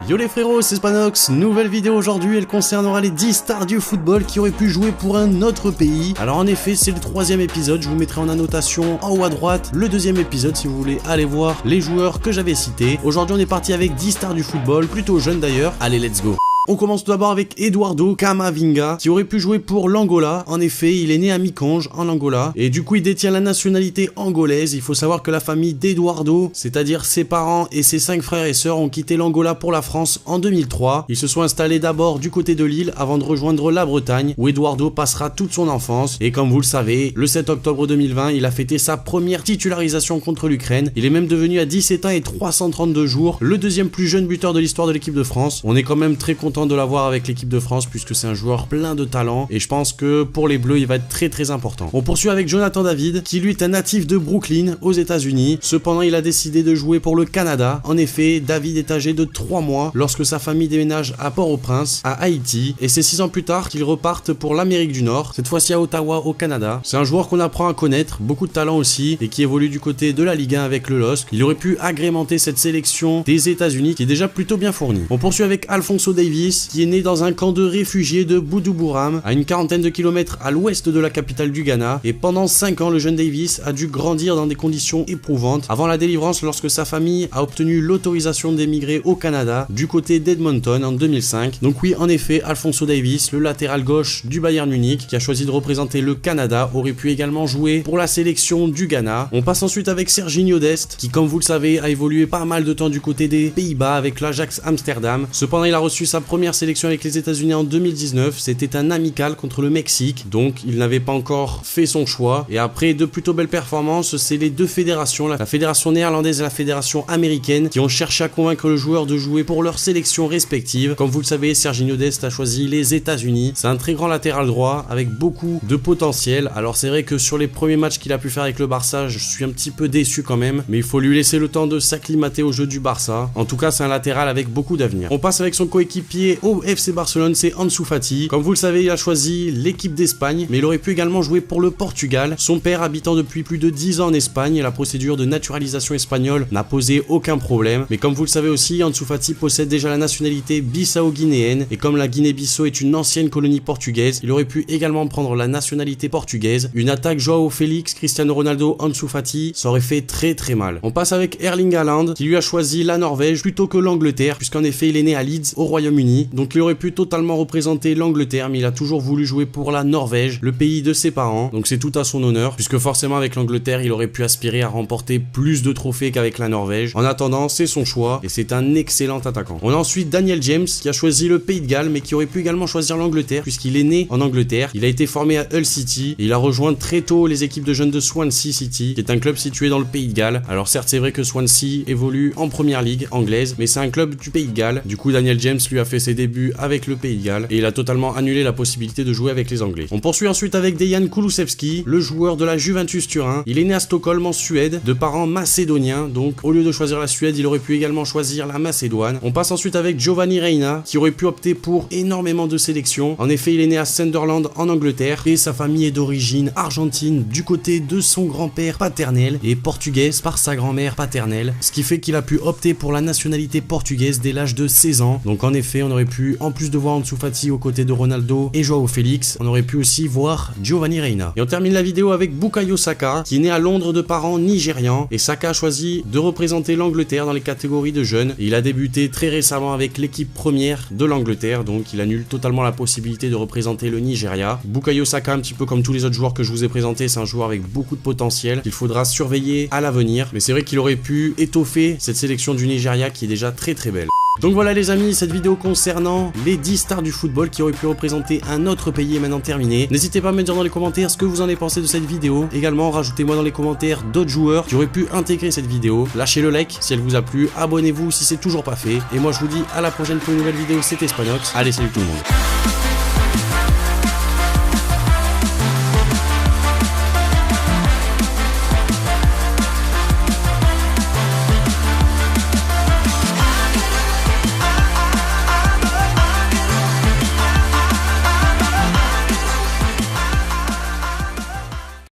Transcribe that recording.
Yo les frérots, c'est Spanox, nouvelle vidéo aujourd'hui, elle concernera les 10 stars du football qui auraient pu jouer pour un autre pays. Alors en effet, c'est le 3e épisode, je vous mettrai en annotation en haut à droite le 2e épisode si vous voulez aller voir les joueurs que j'avais cités. Aujourd'hui on est parti avec 10 stars du football, plutôt jeunes d'ailleurs, allez let's go. On commence tout d'abord avec Eduardo Camavinga, qui aurait pu jouer pour l'Angola. En effet, il est né à Mikange, en Angola, et du coup il détient la nationalité angolaise. Il faut savoir que la famille d'Eduardo, c'est-à-dire ses parents et ses 5 frères et sœurs, ont quitté l'Angola pour la France en 2003. Ils se sont installés d'abord du côté de l'île avant de rejoindre la Bretagne, où Eduardo passera toute son enfance. Et comme vous le savez, le 7 octobre 2020, il a fêté sa première titularisation contre l'Ukraine. Il est même devenu à 17 ans et 332 jours le 2e plus jeune buteur de l'histoire de l'équipe de France. On est quand même très content de l'avoir avec l'équipe de France puisque c'est un joueur plein de talent et je pense que pour les Bleus il va être très important. On poursuit avec Jonathan David qui lui est un natif de Brooklyn aux États-Unis. Cependant il a décidé de jouer pour le Canada. En effet, David est âgé de 3 mois lorsque sa famille déménage à Port-au-Prince, à Haïti, et c'est 6 ans plus tard qu'ils repartent pour l'Amérique du Nord, cette fois-ci à Ottawa au Canada. C'est un joueur qu'on apprend à connaître, beaucoup de talent aussi, et qui évolue du côté de la Ligue 1 avec le LOSC. Il aurait pu agrémenter cette sélection des États-Unis qui est déjà plutôt bien fournie. On poursuit avec Alphonso Davies qui est né dans un camp de réfugiés de Boudouburam, à une quarantaine de kilomètres à l'ouest de la capitale du Ghana, et pendant 5 ans le jeune Davies a dû grandir dans des conditions éprouvantes avant la délivrance lorsque sa famille a obtenu l'autorisation d'émigrer au Canada du côté d'Edmonton en 2005. Donc oui, en effet, Alphonso Davies, le latéral gauche du Bayern Munich qui a choisi de représenter le Canada, aurait pu également jouer pour la sélection du Ghana. On passe ensuite avec Serginho Dest qui, comme vous le savez, a évolué pas mal de temps du côté des Pays-Bas avec l'Ajax Amsterdam. Cependant il a reçu sa première sélection avec les États-Unis en 2019, c'était un amical contre le Mexique, donc il n'avait pas encore fait son choix. Et après de plutôt belles performances, c'est les deux fédérations, la fédération néerlandaise et la fédération américaine, qui ont cherché à convaincre le joueur de jouer pour leurs sélections respectives. Comme vous le savez, Serginho Dest a choisi les États-Unis. C'est un très grand latéral droit avec beaucoup de potentiel. Alors c'est vrai que sur les premiers matchs qu'il a pu faire avec le Barça, je suis un petit peu déçu quand même, mais il faut lui laisser le temps de s'acclimater au jeu du Barça. En tout cas, c'est un latéral avec beaucoup d'avenir. On passe avec son coéquipier au FC Barcelone, c'est Ansu Fati. Comme vous le savez, il a choisi l'équipe d'Espagne, mais il aurait pu également jouer pour le Portugal. Son père habitant depuis plus de 10 ans en Espagne, la procédure de naturalisation espagnole n'a posé aucun problème. Mais comme vous le savez aussi, Ansu Fati possède déjà la nationalité bissau-guinéenne, et comme la Guinée-Bissau est une ancienne colonie portugaise, il aurait pu également prendre la nationalité portugaise. Une attaque Joao Félix, Cristiano Ronaldo, Ansu Fati, ça aurait fait très mal. On passe avec Erling Haaland, qui lui a choisi la Norvège plutôt que l'Angleterre, puisqu'en effet il est né à Leeds au Royaume-Uni, donc il aurait pu totalement représenter l'Angleterre, mais il a toujours voulu jouer pour la Norvège, le pays de ses parents, donc c'est tout à son honneur, puisque forcément avec l'Angleterre il aurait pu aspirer à remporter plus de trophées qu'avec la Norvège. En attendant, c'est son choix et c'est un excellent attaquant. On a ensuite Daniel James qui a choisi le Pays de Galles, mais qui aurait pu également choisir l'Angleterre puisqu'il est né en Angleterre. Il a été formé à Hull City et il a rejoint très tôt les équipes de jeunes de Swansea City, qui est un club situé dans le Pays de Galles. Alors certes c'est vrai que Swansea évolue en première ligue anglaise, mais c'est un club du Pays de Galles. Du coup Daniel James lui a fait ses débuts avec le Pays de Galles et il a totalement annulé la possibilité de jouer avec les Anglais. On poursuit ensuite avec Dejan Kulusevski, le joueur de la Juventus Turin. Il est né à Stockholm en Suède, de parents macédoniens, donc au lieu de choisir la Suède, il aurait pu également choisir la Macédoine. On passe ensuite avec Giovanni Reina, qui aurait pu opter pour énormément de sélections. En effet, il est né à Sunderland en Angleterre et sa famille est d'origine argentine du côté de son grand-père paternel et portugaise par sa grand-mère paternelle, ce qui fait qu'il a pu opter pour la nationalité portugaise dès l'âge de 16 ans. Donc en effet, on aurait pu, en plus de voir Ansu Fati aux côtés de Ronaldo et Joao Félix, on aurait pu aussi voir Giovanni Reina. Et on termine la vidéo avec Bukayo Saka, qui est né à Londres de parents nigérians, et Saka a choisi de représenter l'Angleterre dans les catégories de jeunes. Il a débuté très récemment avec l'équipe première de l'Angleterre, donc il annule totalement la possibilité de représenter le Nigeria. Bukayo Saka, un petit peu comme tous les autres joueurs que je vous ai présentés, c'est un joueur avec beaucoup de potentiel qu'il faudra surveiller à l'avenir, mais c'est vrai qu'il aurait pu étoffer cette sélection du Nigeria qui est déjà très belle. Donc voilà les amis, cette vidéo concernant les 10 stars du football qui auraient pu représenter un autre pays est maintenant terminée. N'hésitez pas à me dire dans les commentaires ce que vous en avez pensé de cette vidéo. Également, rajoutez-moi dans les commentaires d'autres joueurs qui auraient pu intégrer cette vidéo. Lâchez le like si elle vous a plu, abonnez-vous si c'est toujours pas fait. Et moi je vous dis à la prochaine pour une nouvelle vidéo, c'était Spanox. Allez, salut tout le monde.